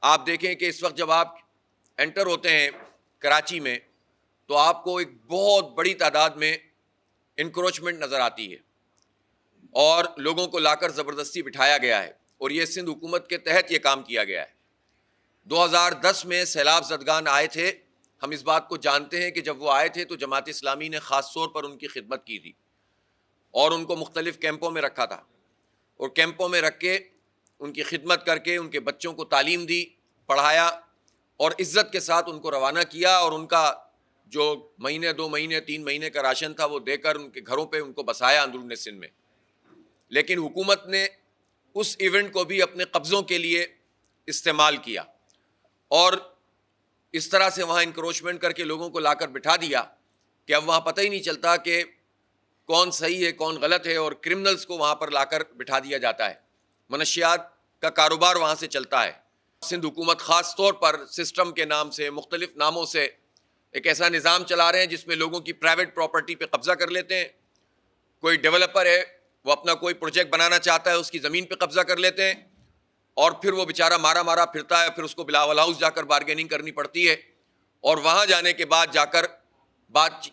آپ دیکھیں کہ اس وقت جب آپ انٹر ہوتے ہیں کراچی میں تو آپ کو ایک بہت بڑی تعداد میں انکروچمنٹ نظر آتی ہے اور لوگوں کو لا کر زبردستی بٹھایا گیا ہے، اور یہ سندھ حکومت کے تحت یہ کام کیا گیا ہے۔ 2010 میں سیلاب زدگان آئے تھے، ہم اس بات کو جانتے ہیں کہ جب وہ آئے تھے تو جماعت اسلامی نے خاص طور پر ان کی خدمت کی تھی اور ان کو مختلف کیمپوں میں رکھا تھا، اور کیمپوں میں رکھ کے ان کی خدمت کر کے ان کے بچوں کو تعلیم دی، پڑھایا اور عزت کے ساتھ ان کو روانہ کیا، اور ان کا جو مہینے 2 مہینے 3 مہینے کا راشن تھا وہ دے کر ان کے گھروں پہ ان کو بسایا اندرون سندھ میں۔ لیکن حکومت نے اس ایونٹ کو بھی اپنے قبضوں کے لیے استعمال کیا اور اس طرح سے وہاں انکروچمنٹ کر کے لوگوں کو لا کر بٹھا دیا کہ اب وہاں پتہ ہی نہیں چلتا کہ کون صحیح ہے کون غلط ہے، اور کرمنلز کو وہاں پر لا کر بٹھا دیا جاتا ہے۔ منشیات کا کاروبار وہاں سے چلتا ہے۔ سندھ حکومت خاص طور پر سسٹم کے نام سے، مختلف ناموں سے ایک ایسا نظام چلا رہے ہیں جس میں لوگوں کی پرائیویٹ پراپرٹی پہ قبضہ کر لیتے ہیں۔ کوئی ڈیولپر ہے، وہ اپنا کوئی پروجیکٹ بنانا چاہتا ہے، اس کی زمین پہ قبضہ کر لیتے ہیں، اور پھر وہ بیچارہ مارا پھرتا ہے، پھر اس کو بلاول ہاؤس جا کر بارگیننگ کرنی پڑتی ہے، اور وہاں جانے کے بعد جا کر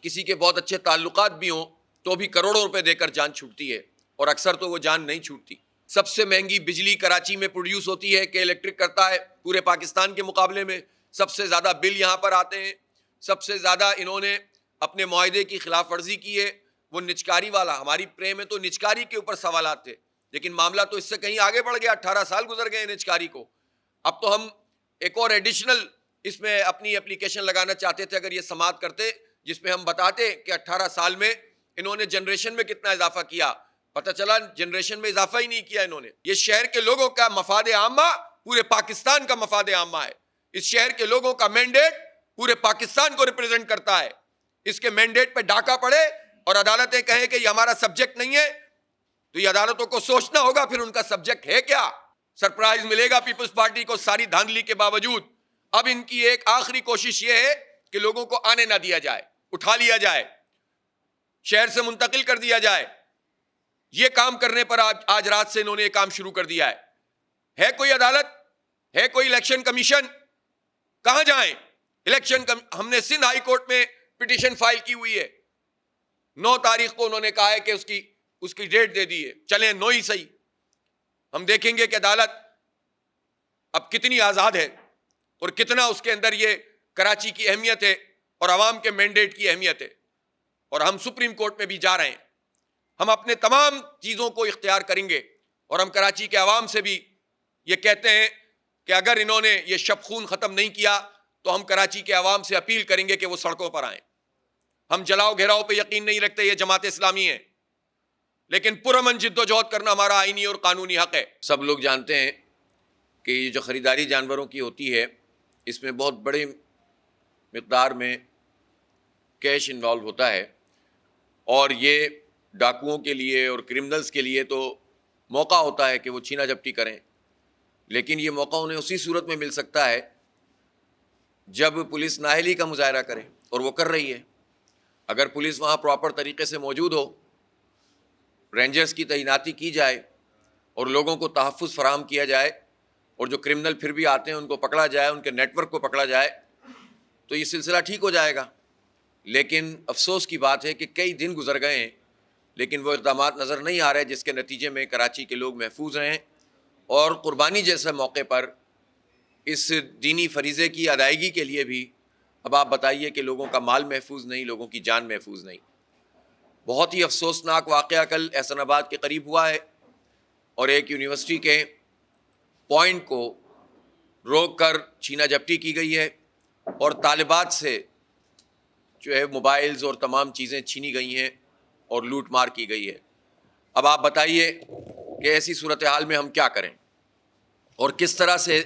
کسی کے بہت اچھے تعلقات بھی ہوں تو بھی کروڑوں روپے دے کر جان چھوٹتی ہے، اور اکثر تو وہ جان نہیں چھوٹتی۔ سب سے مہنگی بجلی کراچی میں پروڈیوس ہوتی ہے کہ الیکٹرک کرتا ہے پورے پاکستان کے مقابلے میں، سب سے زیادہ بل یہاں پر آتے ہیں، سب سے زیادہ انہوں نے اپنے معاہدے کی خلاف ورزی کی ہے۔ وہ نچکاری والا، ہماری پرے میں تو نچکاری کے اوپر سوالات تھے، لیکن معاملہ تو اس سے کہیں آگے بڑھ گیا۔ 18 سال گزر گئے نچکاری کو، اب تو ہم ایک اور ایڈیشنل اس میں اپنی اپلیکیشن لگانا چاہتے تھے اگر یہ سماعت کرتے، جس میں ہم بتاتے کہ 18 سال میں انہوں نے جنریشن میں کتنا اضافہ کیا۔ پتہ چلا جنریشن میں اضافہ ہی نہیں کیا انہوں نے۔ یہ شہر کے لوگوں کا مفاد عامہ پورے پاکستان کا مفاد عامہ ہے۔ اس شہر کے لوگوں کا مینڈیٹ پورے پاکستان کو ریپرزینٹ کرتا ہے۔ اس کے مینڈیٹ پہ ڈاکہ پڑے اور عدالتیں کہیں کہ یہ ہمارا سبجیکٹ نہیں ہے، تو یہ عدالتوں کو سوچنا ہوگا پھر ان کا سبجیکٹ ہے کیا۔ سرپرائز ملے گا پیپلز پارٹی کو ساری دھاندلی کے باوجود۔ اب ان کی ایک آخری کوشش یہ ہے کہ لوگوں کو آنے نہ دیا جائے، اٹھا لیا جائے، شہر سے منتقل کر دیا جائے۔ یہ کام کرنے پر آج رات سے انہوں نے یہ کام شروع کر دیا ہے کوئی عدالت؟ ہے کوئی الیکشن کمیشن؟ کہاں جائیں؟ ہم نے سندھ ہائی کورٹ میں پٹیشن فائل کی ہوئی ہے، 9 تاریخ کو انہوں نے کہا ہے کہ اس کی ڈیٹ دے دی ہے، چلیں 9 ہی صحیح۔ ہم دیکھیں گے کہ عدالت اب کتنی آزاد ہے اور کتنا اس کے اندر یہ کراچی کی اہمیت ہے اور عوام کے مینڈیٹ کی اہمیت ہے، اور ہم سپریم کورٹ میں بھی جا رہے ہیں۔ ہم اپنے تمام چیزوں کو اختیار کریں گے، اور ہم کراچی کے عوام سے بھی یہ کہتے ہیں کہ اگر انہوں نے یہ شب خون ختم نہیں کیا تو ہم کراچی کے عوام سے اپیل کریں گے کہ وہ سڑکوں پر آئیں۔ ہم جلاؤ گھیراؤ پہ یقین نہیں رکھتے، یہ جماعت اسلامی ہے، لیکن پرامن جد و جہد کرنا ہمارا آئینی اور قانونی حق ہے۔ سب لوگ جانتے ہیں کہ یہ جو خریداری جانوروں کی ہوتی ہے اس میں بہت بڑی مقدار میں کیش انوالو ہوتا ہے، اور یہ ڈاکوؤں کے لیے اور کرمنلز کے لیے تو موقع ہوتا ہے کہ وہ چھینا جھپٹی کریں، لیکن یہ موقع انہیں اسی صورت میں مل سکتا ہے جب پولیس نااہلی کا مظاہرہ کرے، اور وہ کر رہی ہے۔ اگر پولیس وہاں پراپر طریقے سے موجود ہو، رینجرز کی تعیناتی کی جائے اور لوگوں کو تحفظ فراہم کیا جائے، اور جو کرمنل پھر بھی آتے ہیں ان کو پکڑا جائے، ان کے نیٹ ورک کو پکڑا جائے، تو یہ سلسلہ ٹھیک ہو جائے گا۔ لیکن افسوس کی بات ہے کہ کئی دن گزر گئے ہیں لیکن وہ اقدامات نظر نہیں آ رہے جس کے نتیجے میں کراچی کے لوگ محفوظ رہیں، اور قربانی جیسے موقع پر اس دینی فریضے کی ادائیگی کے لیے بھی اب آپ بتائیے کہ لوگوں کا مال محفوظ نہیں، لوگوں کی جان محفوظ نہیں۔ بہت ہی افسوسناک واقعہ کل احسن آباد کے قریب ہوا ہے، اور ایک یونیورسٹی کے پوائنٹ کو روک کر چھینا جھپٹی کی گئی ہے، اور طالبات سے جو ہے موبائلز اور تمام چیزیں چھینی گئی ہیں اور لوٹ مار کی گئی ہے۔ اب آپ بتائیے کہ ایسی صورتحال میں ہم کیا کریں، اور کس طرح سے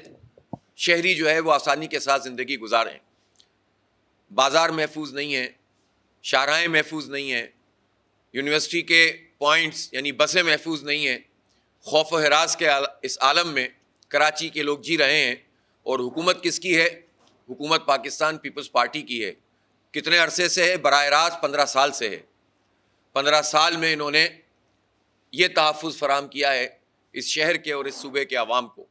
شہری جو ہے وہ آسانی کے ساتھ زندگی گزاریں۔ بازار محفوظ نہیں ہیں، شاہراہیں محفوظ نہیں ہیں، یونیورسٹی کے پوائنٹس یعنی بسیں محفوظ نہیں ہیں۔ خوف و ہراس کے اس عالم میں کراچی کے لوگ جی رہے ہیں، اور حکومت کس کی ہے؟ حکومت پاکستان پیپلز پارٹی کی ہے۔ کتنے عرصے سے ہے؟ براہ راست 15 سال سے ہے۔ 15 سال میں انہوں نے یہ تحفظ فراہم کیا ہے اس شہر کے اور اس صوبے کے عوام کو۔